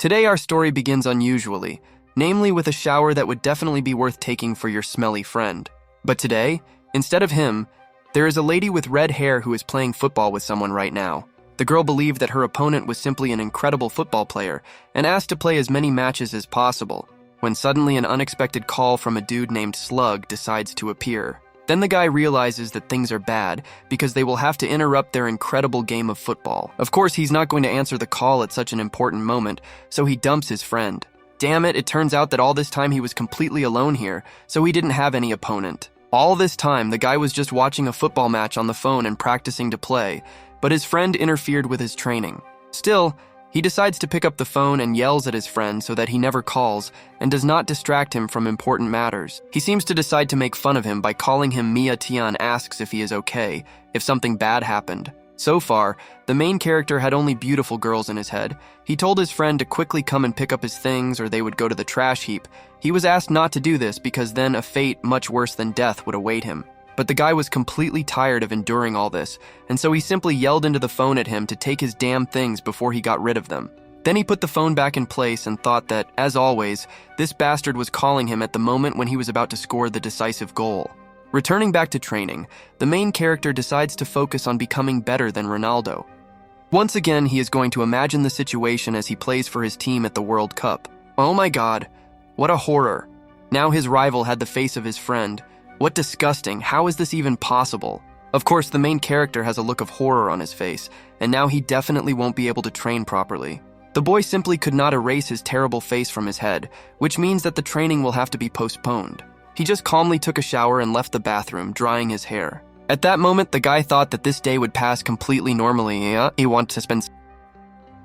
Today our story begins unusually, namely with a shower that would definitely be worth taking for your smelly friend. But today, instead of him, there is a lady with red hair who is playing football with someone right now. The girl believed that her opponent was simply an incredible football player and asked to play as many matches as possible, when suddenly an unexpected call from a dude named Slug decides to appear. Then the guy realizes that things are bad because they will have to interrupt their incredible game of football. Of course, he's not going to answer the call at such an important moment, so he dumps his friend. Damn it, it turns out that all this time he was completely alone here, so he didn't have any opponent. All this time, the guy was just watching a football match on the phone and practicing to play, but his friend interfered with his training. Still, he decides to pick up the phone and yells at his friend so that he never calls and does not distract him from important matters. He seems to decide to make fun of him by calling him Mia Tian, asks if he is okay, if something bad happened. So far, the main character had only beautiful girls in his head. He told his friend to quickly come and pick up his things or they would go to the trash heap. He was asked not to do this because then a fate much worse than death would await him. But the guy was completely tired of enduring all this, and so he simply yelled into the phone at him to take his damn things before he got rid of them. Then he put the phone back in place and thought that, as always, this bastard was calling him at the moment when he was about to score the decisive goal. Returning back to training, the main character decides to focus on becoming better than Ronaldo. Once again, he is going to imagine the situation as he plays for his team at the World Cup. Oh my god, what a horror. Now his rival had the face of his friend. What disgusting, how is this even possible? Of course, the main character has a look of horror on his face, and now he definitely won't be able to train properly. The boy simply could not erase his terrible face from his head, which means that the training will have to be postponed. He just calmly took a shower and left the bathroom, drying his hair. At that moment, the guy thought that this day would pass completely normally. He wanted to spend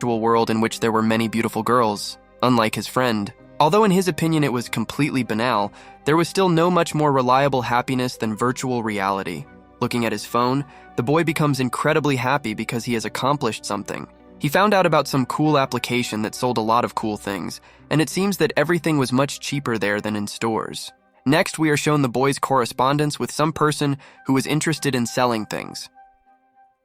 a world in which there were many beautiful girls, unlike his friend. Although in his opinion it was completely banal, there was still no much more reliable happiness than virtual reality. Looking at his phone, the boy becomes incredibly happy because he has accomplished something. He found out about some cool application that sold a lot of cool things, and it seems that everything was much cheaper there than in stores. Next, we are shown the boy's correspondence with some person who was interested in selling things.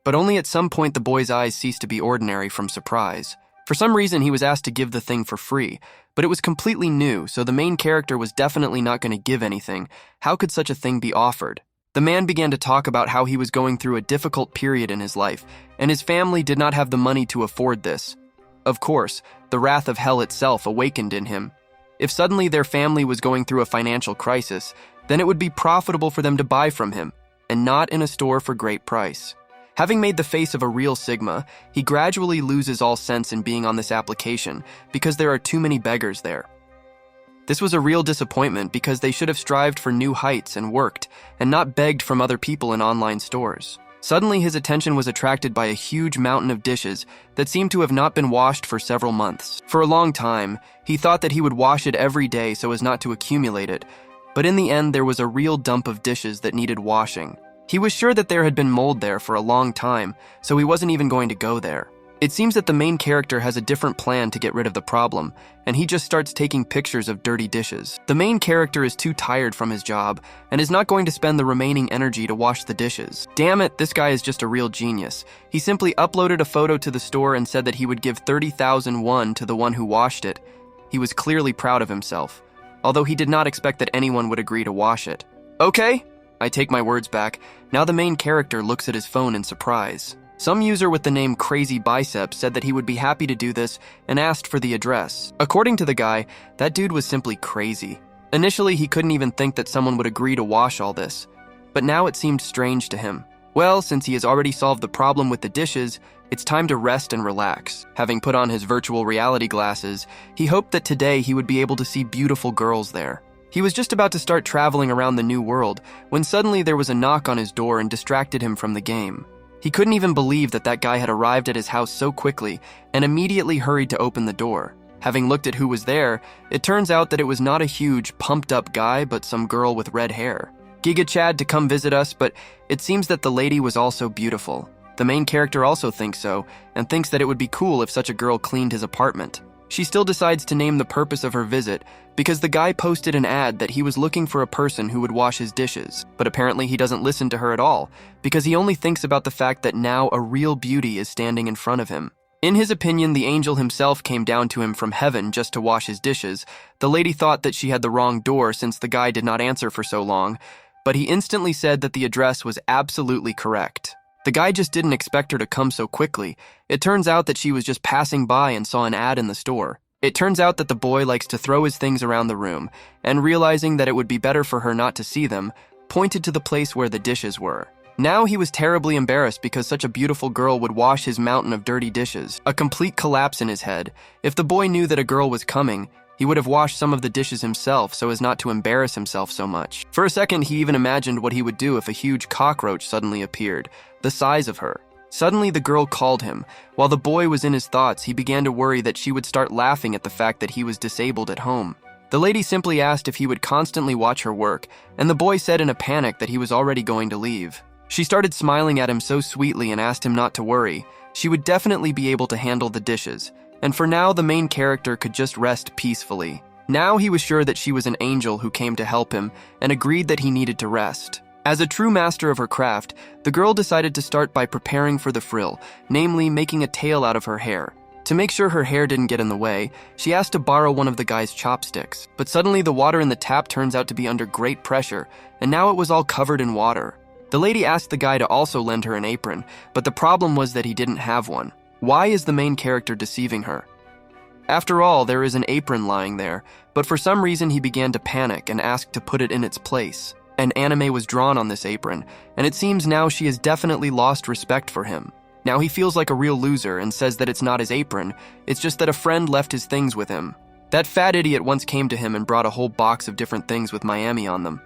But only at some point the boy's eyes ceased to be ordinary from surprise. For some reason, he was asked to give the thing for free, but it was completely new, so the main character was definitely not going to give anything. How could such a thing be offered? The man began to talk about how he was going through a difficult period in his life, and his family did not have the money to afford this. Of course, the wrath of hell itself awakened in him. If suddenly their family was going through a financial crisis, then it would be profitable for them to buy from him, and not in a store for great price. Having made the face of a real Sigma, he gradually loses all sense in being on this application because there are too many beggars there. This was a real disappointment because they should have strived for new heights and worked, and not begged from other people in online stores. Suddenly his attention was attracted by a huge mountain of dishes that seemed to have not been washed for several months. For a long time, he thought that he would wash it every day so as not to accumulate it, but in the end there was a real dump of dishes that needed washing. He was sure that there had been mold there for a long time, so he wasn't even going to go there. It seems that the main character has a different plan to get rid of the problem, and he just starts taking pictures of dirty dishes. The main character is too tired from his job, and is not going to spend the remaining energy to wash the dishes. Damn it, this guy is just a real genius. He simply uploaded a photo to the store and said that he would give 30,000 won to the one who washed it. He was clearly proud of himself, although he did not expect that anyone would agree to wash it. Okay, I take my words back. Now the main character looks at his phone in surprise. Some user with the name Crazy Bicep said that he would be happy to do this and asked for the address. According to the guy, that dude was simply crazy. Initially, he couldn't even think that someone would agree to wash all this, but now it seemed strange to him. Well, since he has already solved the problem with the dishes, it's time to rest and relax. Having put on his virtual reality glasses, he hoped that today he would be able to see beautiful girls there. He was just about to start traveling around the new world when suddenly there was a knock on his door and distracted him from the game. He couldn't even believe that that guy had arrived at his house so quickly and immediately hurried to open the door. Having looked at who was there, it turns out that it was not a huge, pumped-up guy, but some girl with red hair. Giga Chad to come visit us, but it seems that the lady was also beautiful. The main character also thinks so, and thinks that it would be cool if such a girl cleaned his apartment. She still decides to name the purpose of her visit because the guy posted an ad that he was looking for a person who would wash his dishes, but apparently he doesn't listen to her at all because he only thinks about the fact that now a real beauty is standing in front of him. In his opinion, the angel himself came down to him from heaven just to wash his dishes. The lady thought that she had the wrong door since the guy did not answer for so long, but he instantly said that the address was absolutely correct. The guy just didn't expect her to come so quickly. It turns out that she was just passing by and saw an ad in the store. It turns out that the boy likes to throw his things around the room, and realizing that it would be better for her not to see them, pointed to the place where the dishes were. Now he was terribly embarrassed because such a beautiful girl would wash his mountain of dirty dishes. A complete collapse in his head. If the boy knew that a girl was coming, he would have washed some of the dishes himself so as not to embarrass himself so much. For a second, he even imagined what he would do if a huge cockroach suddenly appeared, the size of her. Suddenly, the girl called him. While the boy was in his thoughts, he began to worry that she would start laughing at the fact that he was disabled at home. The lady simply asked if he would constantly watch her work, and the boy said in a panic that he was already going to leave. She started smiling at him so sweetly and asked him not to worry. She would definitely be able to handle the dishes, and for now the main character could just rest peacefully. Now he was sure that she was an angel who came to help him and agreed that he needed to rest. As a true master of her craft, the girl decided to start by preparing for the frill, namely making a tail out of her hair. To make sure her hair didn't get in the way, she asked to borrow one of the guy's chopsticks, but suddenly the water in the tap turns out to be under great pressure, and now it was all covered in water. The lady asked the guy to also lend her an apron, but the problem was that he didn't have one. Why is the main character deceiving her? After all, there is an apron lying there, but for some reason he began to panic and asked to put it in its place. An anime was drawn on this apron, and it seems now she has definitely lost respect for him. Now he feels like a real loser and says that it's not his apron, it's just that a friend left his things with him. That fat idiot once came to him and brought a whole box of different things with Miami on them.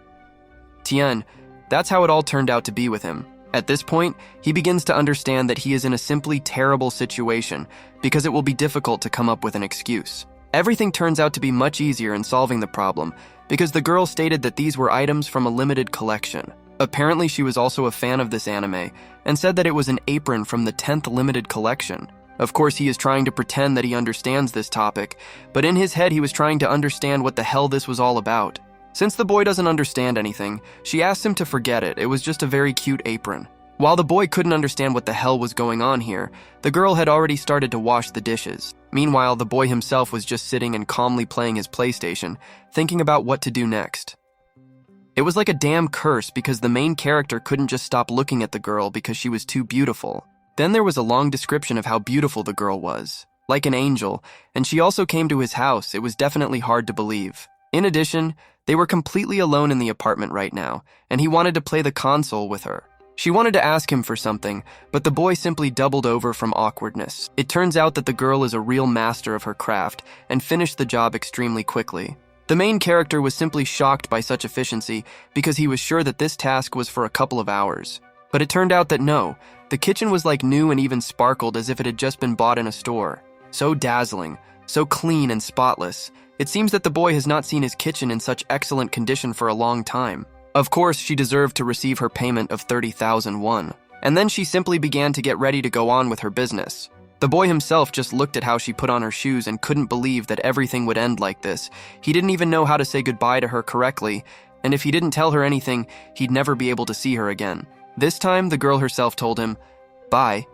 Tien, that's how it all turned out to be with him. At this point, he begins to understand that he is in a simply terrible situation because it will be difficult to come up with an excuse. Everything turns out to be much easier in solving the problem because the girl stated that these were items from a limited collection. Apparently, she was also a fan of this anime and said that it was an apron from the 10th limited collection. Of course, he is trying to pretend that he understands this topic, but in his head he was trying to understand what the hell this was all about. Since the boy doesn't understand anything, she asked him to forget it. It was just a very cute apron. While the boy couldn't understand what the hell was going on here, the girl had already started to wash the dishes. Meanwhile, the boy himself was just sitting and calmly playing his PlayStation, thinking about what to do next. It was like a damn curse because the main character couldn't just stop looking at the girl because she was too beautiful. Then there was a long description of how beautiful the girl was, like an angel, and she also came to his house. It was definitely hard to believe. In addition, they were completely alone in the apartment right now, and he wanted to play the console with her. She wanted to ask him for something, but the boy simply doubled over from awkwardness. It turns out that the girl is a real master of her craft and finished the job extremely quickly. The main character was simply shocked by such efficiency because he was sure that this task was for a couple of hours. But it turned out that no, the kitchen was like new and even sparkled as if it had just been bought in a store. So dazzling, so clean and spotless. It seems that the boy has not seen his kitchen in such excellent condition for a long time. Of course, she deserved to receive her payment of 30,000 won. And then she simply began to get ready to go on with her business. The boy himself just looked at how she put on her shoes and couldn't believe that everything would end like this. He didn't even know how to say goodbye to her correctly, and if he didn't tell her anything, he'd never be able to see her again. This time, the girl herself told him, "Bye."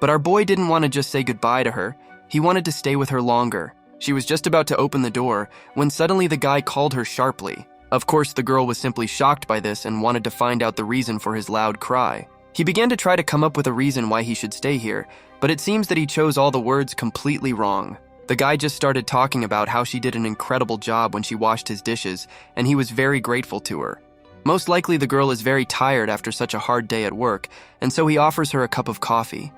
But our boy didn't want to just say goodbye to her. He wanted to stay with her longer. She was just about to open the door when suddenly the guy called her sharply. Of course, the girl was simply shocked by this and wanted to find out the reason for his loud cry. He began to try to come up with a reason why he should stay here, but it seems that he chose all the words completely wrong. The guy just started talking about how she did an incredible job when she washed his dishes, and he was very grateful to her. Most likely the girl is very tired after such a hard day at work, and so he offers her a cup of coffee.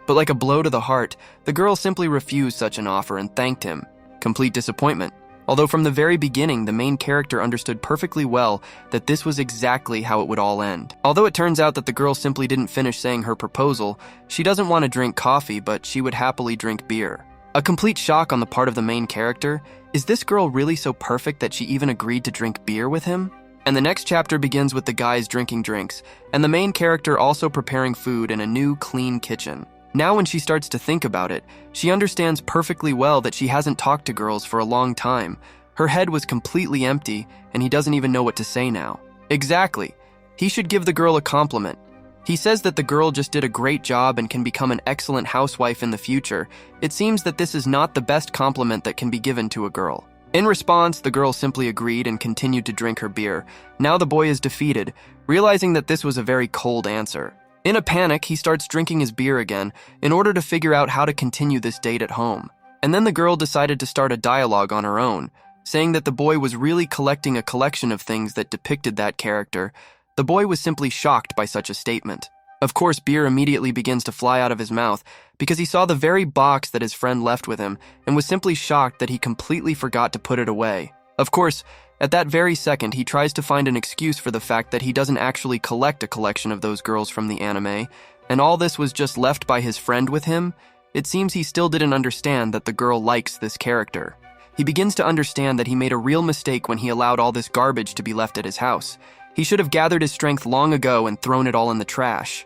But like a blow to the heart, the girl simply refused such an offer and thanked him. Complete disappointment. Although from the very beginning, the main character understood perfectly well that this was exactly how it would all end. Although it turns out that the girl simply didn't finish saying her proposal, she doesn't want to drink coffee, but she would happily drink beer. A complete shock on the part of the main character. Is this girl really so perfect that she even agreed to drink beer with him? And the next chapter begins with the guys drinking drinks, and the main character also preparing food in a new, clean kitchen. Now when she starts to think about it, she understands perfectly well that she hasn't talked to girls for a long time. Her head was completely empty, and he doesn't even know what to say now. Exactly. He should give the girl a compliment. He says that the girl just did a great job and can become an excellent housewife in the future. It seems that this is not the best compliment that can be given to a girl. In response, the girl simply agreed and continued to drink her beer. Now the boy is defeated, realizing that this was a very cold answer. In a panic, he starts drinking his beer again in order to figure out how to continue this date at home. And then the girl decided to start a dialogue on her own, saying that the boy was really collecting a collection of things that depicted that character. The boy was simply shocked by such a statement. Of course, beer immediately begins to fly out of his mouth because he saw the very box that his friend left with him and was simply shocked that he completely forgot to put it away. Of course, at that very second, he tries to find an excuse for the fact that he doesn't actually collect a collection of those girls from the anime, and all this was just left by his friend with him. It seems he still didn't understand that the girl likes this character. He begins to understand that he made a real mistake when he allowed all this garbage to be left at his house. He should have gathered his strength long ago and thrown it all in the trash.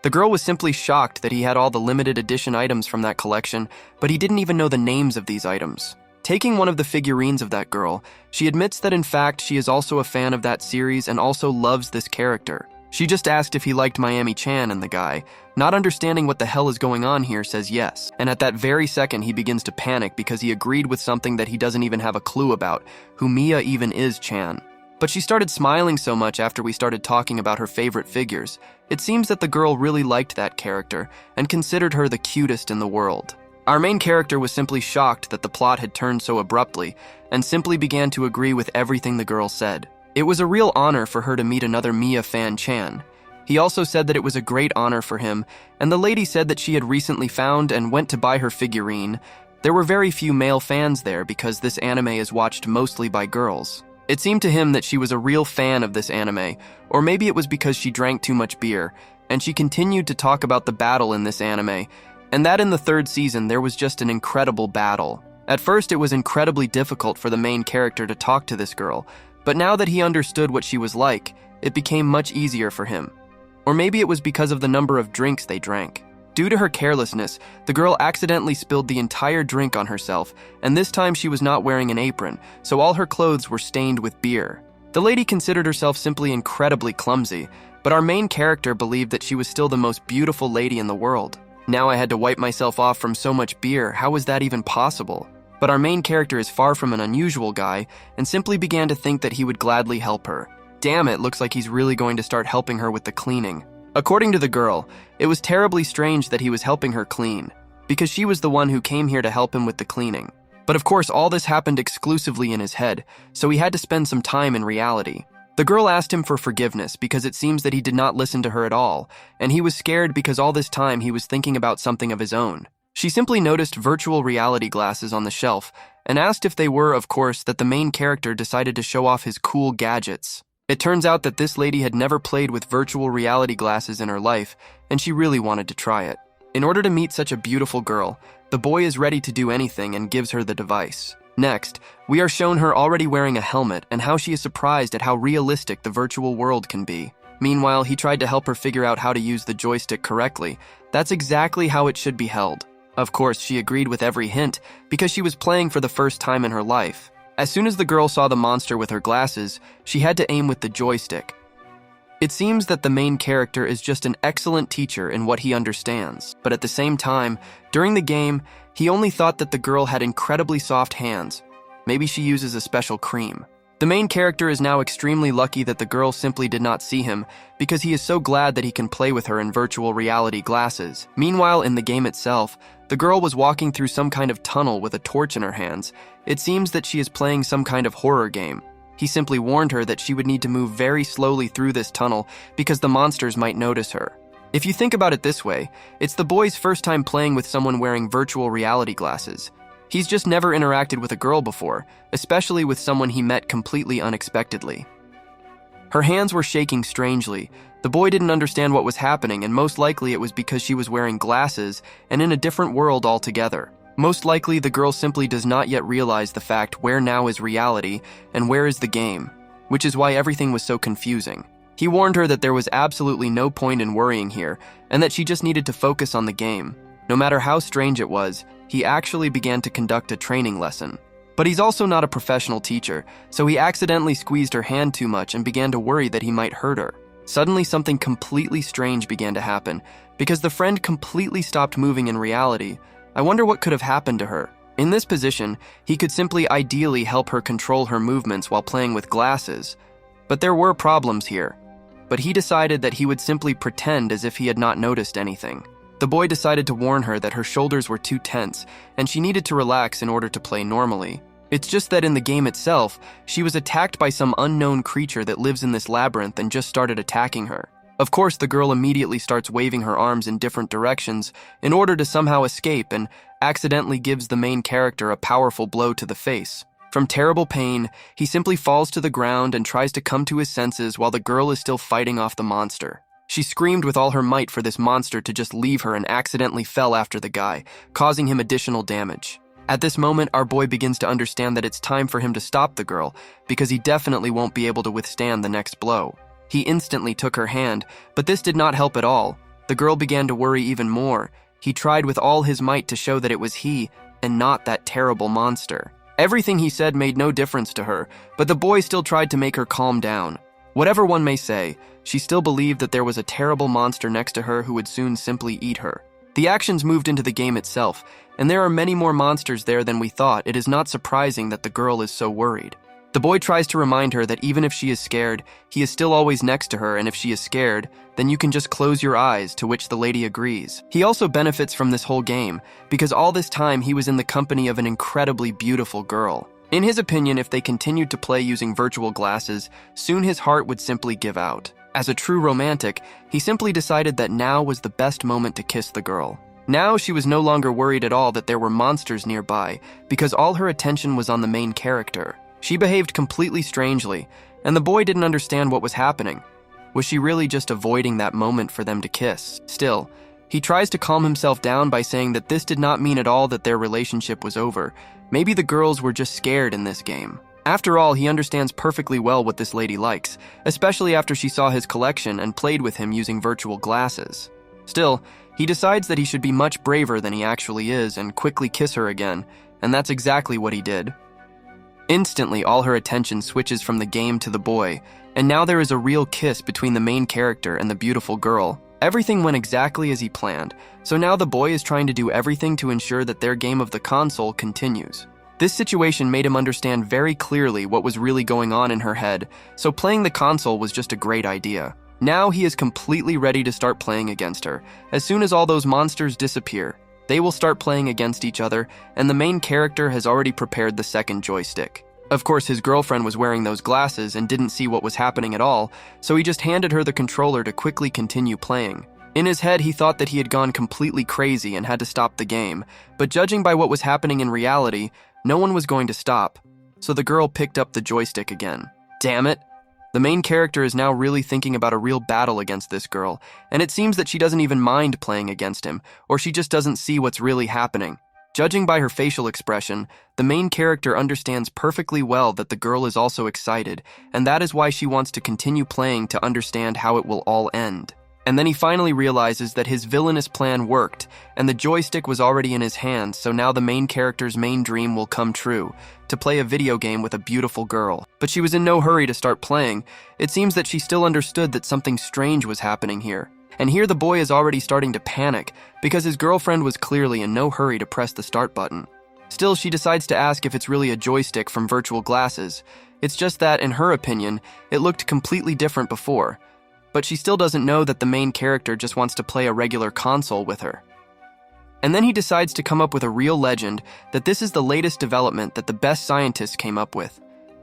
The girl was simply shocked that he had all the limited edition items from that collection, but he didn't even know the names of these items. Taking one of the figurines of that girl, she admits that in fact she is also a fan of that series and also loves this character. She just asked if he liked Miami-chan, and the guy, not understanding what the hell is going on here, says yes. And at that very second he begins to panic because he agreed with something that he doesn't even have a clue about, who Mia even is Chan. But she started smiling so much after we started talking about her favorite figures. It seems that the girl really liked that character and considered her the cutest in the world. Our main character was simply shocked that the plot had turned so abruptly and simply began to agree with everything the girl said. It was a real honor for her to meet another Mia fan Chan. He also said that it was a great honor for him, and the lady said that she had recently found and went to buy her figurine. There were very few male fans there because this anime is watched mostly by girls. It seemed to him that she was a real fan of this anime, or maybe it was because she drank too much beer, and she continued to talk about the battle in this anime, and that in the third season there was just an incredible battle. At first it was incredibly difficult for the main character to talk to this girl, but now that he understood what she was like, it became much easier for him. Or maybe it was because of the number of drinks they drank. Due to her carelessness, the girl accidentally spilled the entire drink on herself, and this time she was not wearing an apron, so all her clothes were stained with beer. The lady considered herself simply incredibly clumsy, but our main character believed that she was still the most beautiful lady in the world. Now I had to wipe myself off from so much beer. How was that even possible? But our main character is far from an unusual guy and simply began to think that he would gladly help her. Damn, it looks like he's really going to start helping her with the cleaning. According to the girl, it was terribly strange that he was helping her clean, because she was the one who came here to help him with the cleaning. But of course, all this happened exclusively in his head, so he had to spend some time in reality. The girl asked him for forgiveness because it seems that he did not listen to her at all, and he was scared because all this time he was thinking about something of his own. She simply noticed virtual reality glasses on the shelf and asked if they were, of course, that the main character decided to show off his cool gadgets. It turns out that this lady had never played with virtual reality glasses in her life, and she really wanted to try it. In order to meet such a beautiful girl, the boy is ready to do anything and gives her the device. Next, we are shown her already wearing a helmet and how she is surprised at how realistic the virtual world can be. Meanwhile, he tried to help her figure out how to use the joystick correctly. That's exactly how it should be held. Of course, she agreed with every hint because she was playing for the first time in her life. As soon as the girl saw the monster with her glasses, she had to aim with the joystick. It seems that the main character is just an excellent teacher in what he understands, but at the same time, during the game, he only thought that the girl had incredibly soft hands. Maybe she uses a special cream. The main character is now extremely lucky that the girl simply did not see him because he is so glad that he can play with her in virtual reality glasses. Meanwhile, in the game itself, the girl was walking through some kind of tunnel with a torch in her hands. It seems that she is playing some kind of horror game. He simply warned her that she would need to move very slowly through this tunnel because the monsters might notice her. If you think about it this way, it's the boy's first time playing with someone wearing virtual reality glasses. He's just never interacted with a girl before, especially with someone he met completely unexpectedly. Her hands were shaking strangely. The boy didn't understand what was happening, and most likely it was because she was wearing glasses and in a different world altogether. Most likely, the girl simply does not yet realize the fact where now is reality and where is the game, which is why everything was so confusing. He warned her that there was absolutely no point in worrying here, and that she just needed to focus on the game. No matter how strange it was, he actually began to conduct a training lesson. But he's also not a professional teacher, so he accidentally squeezed her hand too much and began to worry that he might hurt her. Suddenly, something completely strange began to happen, because the friend completely stopped moving in reality. I wonder what could have happened to her. In this position, he could simply ideally help her control her movements while playing with glasses. But there were problems here. But he decided that he would simply pretend as if he had not noticed anything. The boy decided to warn her that her shoulders were too tense, and she needed to relax in order to play normally. It's just that in the game itself, she was attacked by some unknown creature that lives in this labyrinth and just started attacking her. Of course, the girl immediately starts waving her arms in different directions in order to somehow escape and accidentally gives the main character a powerful blow to the face. From terrible pain, he simply falls to the ground and tries to come to his senses while the girl is still fighting off the monster. She screamed with all her might for this monster to just leave her and accidentally fell after the guy, causing him additional damage. At this moment, our boy begins to understand that it's time for him to stop the girl, because he definitely won't be able to withstand the next blow. He instantly took her hand, but this did not help at all. The girl began to worry even more. He tried with all his might to show that it was he, and not that terrible monster. Everything he said made no difference to her, but the boy still tried to make her calm down. Whatever one may say, she still believed that there was a terrible monster next to her who would soon simply eat her. The actions moved into the game itself, and there are many more monsters there than we thought. It is not surprising that the girl is so worried. The boy tries to remind her that even if she is scared, he is still always next to her, and if she is scared, then you can just close your eyes, to which the lady agrees. He also benefits from this whole game, because all this time he was in the company of an incredibly beautiful girl. In his opinion, if they continued to play using virtual glasses, soon his heart would simply give out. As a true romantic, he simply decided that now was the best moment to kiss the girl. Now she was no longer worried at all that there were monsters nearby, because all her attention was on the main character. She behaved completely strangely, and the boy didn't understand what was happening. Was she really just avoiding that moment for them to kiss? Still, he tries to calm himself down by saying that this did not mean at all that their relationship was over. Maybe the girls were just scared in this game. After all, he understands perfectly well what this lady likes, especially after she saw his collection and played with him using virtual glasses. Still, he decides that he should be much braver than he actually is and quickly kiss her again, and that's exactly what he did. Instantly, all her attention switches from the game to the boy, and now there is a real kiss between the main character and the beautiful girl. Everything went exactly as he planned, so now the boy is trying to do everything to ensure that their game of the console continues. This situation made him understand very clearly what was really going on in her head, so playing the console was just a great idea. Now he is completely ready to start playing against her. As soon as all those monsters disappear, they will start playing against each other, and the main character has already prepared the second joystick. Of course, his girlfriend was wearing those glasses and didn't see what was happening at all, so he just handed her the controller to quickly continue playing. In his head, he thought that he had gone completely crazy and had to stop the game, but judging by what was happening in reality, no one was going to stop, so the girl picked up the joystick again. Damn it! The main character is now really thinking about a real battle against this girl, and it seems that she doesn't even mind playing against him, or she just doesn't see what's really happening. Judging by her facial expression, the main character understands perfectly well that the girl is also excited, and that is why she wants to continue playing to understand how it will all end. And then he finally realizes that his villainous plan worked, and the joystick was already in his hand, so now the main character's main dream will come true, to play a video game with a beautiful girl. But she was in no hurry to start playing. It seems that she still understood that something strange was happening here. And here the boy is already starting to panic, because his girlfriend was clearly in no hurry to press the start button. Still, she decides to ask if it's really a joystick from virtual glasses. It's just that, in her opinion, it looked completely different before. But she still doesn't know that the main character just wants to play a regular console with her. And then he decides to come up with a real legend that this is the latest development that the best scientists came up with.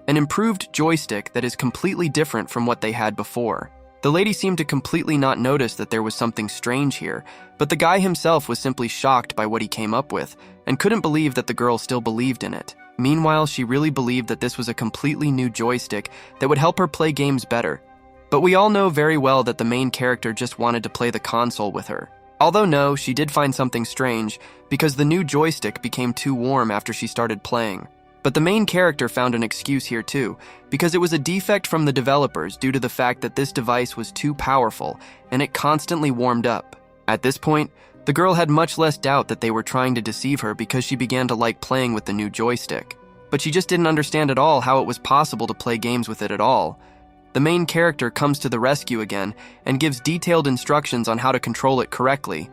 An improved joystick that is completely different from what they had before. The lady seemed to completely not notice that there was something strange here, but the guy himself was simply shocked by what he came up with, and couldn't believe that the girl still believed in it. Meanwhile, she really believed that this was a completely new joystick that would help her play games better. But we all know very well that the main character just wanted to play the console with her. Although no, she did find something strange, because the new joystick became too warm after she started playing. But the main character found an excuse here too, because it was a defect from the developers due to the fact that this device was too powerful, and it constantly warmed up. At this point, the girl had much less doubt that they were trying to deceive her because she began to like playing with the new joystick. But she just didn't understand at all how it was possible to play games with it at all. the main character comes to the rescue again and gives detailed instructions on how to control it correctly.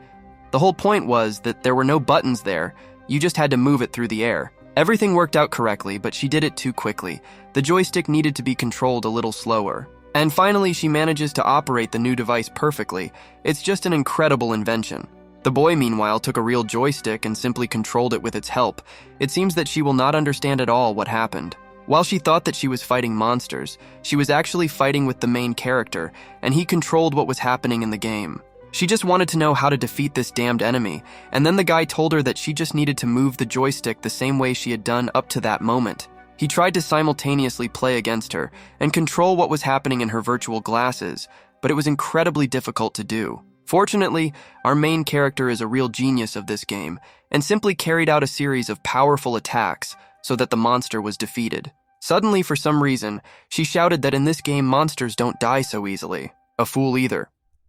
The whole point was that there were no buttons there, you just had to move it through the air. Everything worked out correctly, but she did it too quickly. The joystick needed to be controlled a little slower. And finally, she manages to operate the new device perfectly. It's just an incredible invention. The boy, meanwhile, took a real joystick and simply controlled it with its help. It seems that she will not understand at all what happened. While she thought that she was fighting monsters, she was actually fighting with the main character, and he controlled what was happening in the game. She just wanted to know how to defeat this damned enemy, and then the guy told her that she just needed to move the joystick the same way she had done up to that moment. He tried to simultaneously play against her and control what was happening in her virtual glasses, but it was incredibly difficult to do. Fortunately, our main character is a real genius of this game and simply carried out a series of powerful attacks so that the monster was defeated. Suddenly, for some reason, she shouted that in this game monsters don't die so easily. A fool either.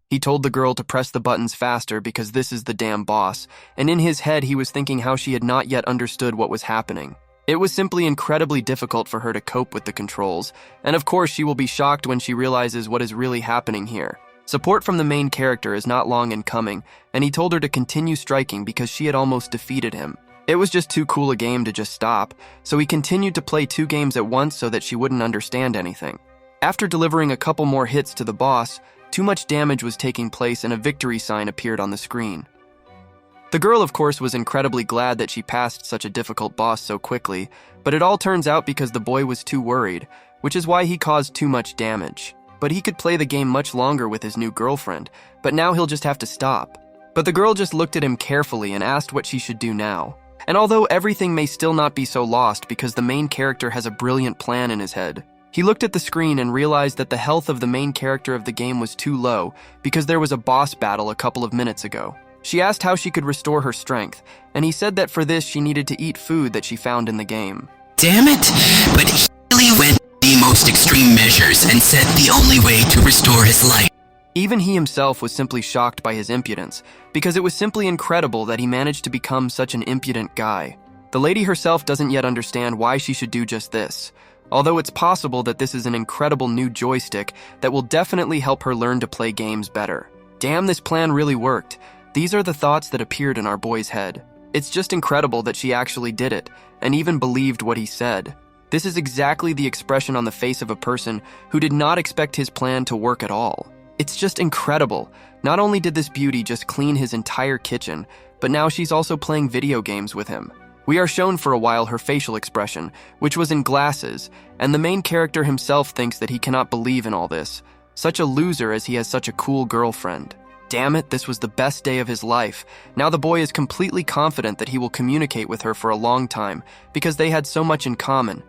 He told the girl to press the buttons faster because this is the damn boss, and in his head he was thinking how she had not yet understood what was happening. It was simply incredibly difficult for her to cope with the controls, and of course she will be shocked when she realizes what is really happening here. Support from the main character is not long in coming, and he told her to continue striking because she had almost defeated him. It was just too cool a game to just stop, so he continued to play 2 games at once so that she wouldn't understand anything. After delivering a couple more hits to the boss, too much damage was taking place and a victory sign appeared on the screen. The girl, of course, was incredibly glad that she passed such a difficult boss so quickly, but it all turns out because the boy was too worried, which is why he caused too much damage. But he could play the game much longer with his new girlfriend, but now he'll just have to stop. But the girl just looked at him carefully and asked what she should do now. And although everything may still not be so lost because the main character has a brilliant plan in his head, he looked at the screen and realized that the health of the main character of the game was too low because there was a boss battle a couple of minutes ago. She asked how she could restore her strength, and he said that for this she needed to eat food that she found in the game. Damn it, but he really went the most extreme measures and said the only way to restore his life. Even he himself was simply shocked by his impudence, because it was simply incredible that he managed to become such an impudent guy. The lady herself doesn't yet understand why she should do just this, although it's possible that this is an incredible new joystick that will definitely help her learn to play games better. Damn, this plan really worked. These are the thoughts that appeared in our boy's head. It's just incredible that she actually did it, and even believed what he said. This is exactly the expression on the face of a person who did not expect his plan to work at all. It's just incredible. Not only did this beauty just clean his entire kitchen, but now she's also playing video games with him. We are shown for a while her facial expression, which was in glasses, and the main character himself thinks that he cannot believe in all this. Such a loser as he has such a cool girlfriend. Damn it, this was the best day of his life. Now the boy is completely confident that he will communicate with her for a long time because they had so much in common.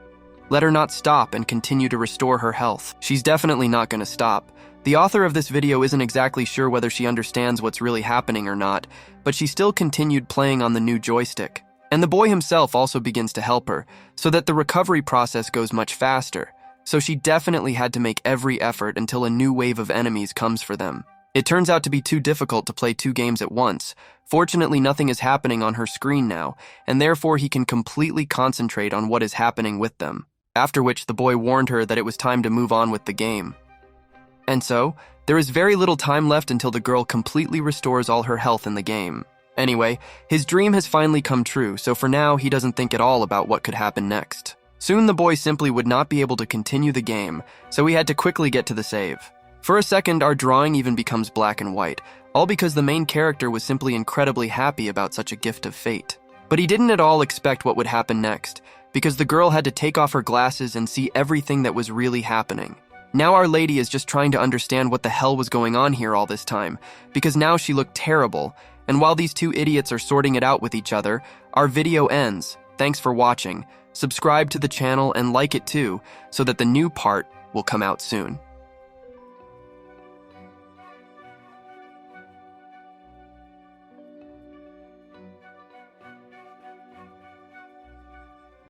Let her not stop and continue to restore her health. She's definitely not going to stop. The author of this video isn't exactly sure whether she understands what's really happening or not, but she still continued playing on the new joystick. And the boy himself also begins to help her, so that the recovery process goes much faster. So she definitely had to make every effort until a new wave of enemies comes for them. It turns out to be too difficult to play 2 games at once. Fortunately, nothing is happening on her screen now, and therefore he can completely concentrate on what is happening with them. After which the boy warned her that it was time to move on with the game. And so, there is very little time left until the girl completely restores all her health in the game. Anyway, his dream has finally come true, so for now he doesn't think at all about what could happen next. Soon the boy simply would not be able to continue the game, so he had to quickly get to the save. For a second, our drawing even becomes black and white, all because the main character was simply incredibly happy about such a gift of fate. But he didn't at all expect what would happen next, because the girl had to take off her glasses and see everything that was really happening. Now Our Lady is just trying to understand what the hell was going on here all this time, because now she looked terrible, and while these 2 idiots are sorting it out with each other, our video ends. Thanks for watching. Subscribe to the channel and like it too, so that the new part will come out soon.